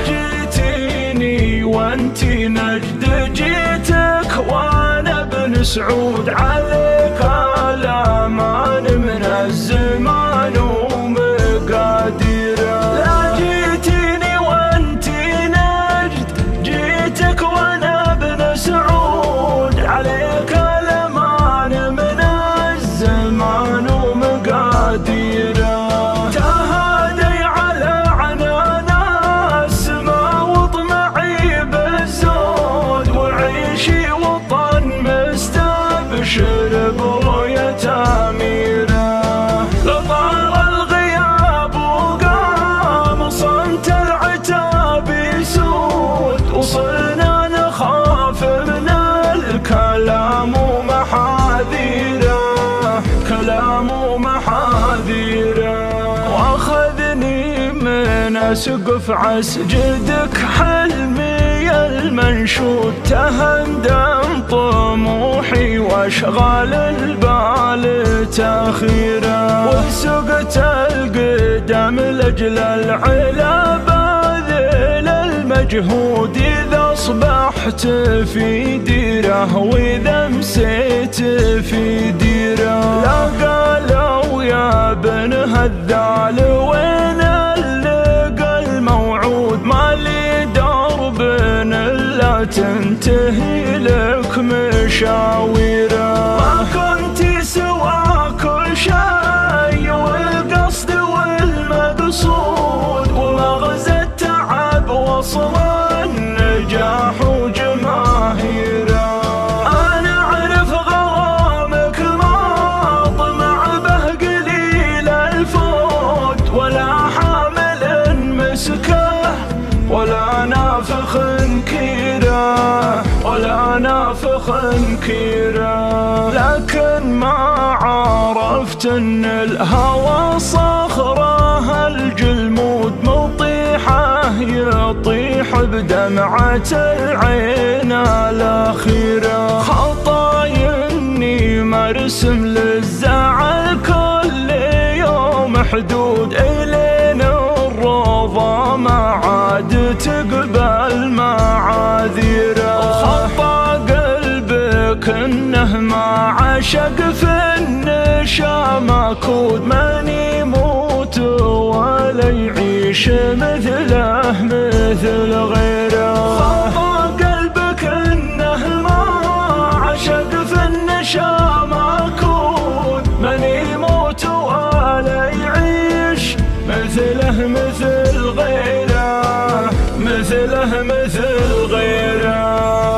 جيتيني وانتي نجد، جيتك وانا بن سعود، عليك الامان من الزمان ومقاديره. لا جيتيني وانتي نجد، جيتك وانا بن سعود، عليك الامان من الزمان ومقاديره. تهادي على عنانا السما وطمعي بالزود، وعيشي وطن مستبشر برؤية أميره. لطال الغياب وقام صمت العتاب يسود، وصرنا نخاف من الكلام ومحاذيره، كلام ومحاذيره. واخذني من اسقف عسجدك حلمي المنشود، تهندم طموحي واشغال البال تاخيره. وسقت القدم لاجل العلا باذل المجهود، اذا اصبحت في ديره واذا مسيت في ديره. لا قالوا يا بن هذال وين اللقى الموعود، ما لي درب الا تنتهي لك مشاويره. ما كنت سوى كل شيء والقصد والمقصود، ومغزى التعب وصل النجاح وجماهيره. انا اعرف غرامك ما طمع به قليل الفوت، ولا حامل مسكه ولا نافخ كيره، ولا نافخ كيره. لكن ما عرفت ان الهوى صخره الجلمود، مطيحه يطيح بدمعة العين الاخيره. خطايا اني مرسم للزعل كل يوم حدود، الين الروضه ما عاد تقبل معاذيره. خطا قلبك انه ما عشق في النشا مكود، من يموت ولا يعيش مثله مثل غيره. خطا قلبك انه ما عشق في النشا مكود، من يموت ولا يعيش مثله مثل غيره، مثله مثل غيره.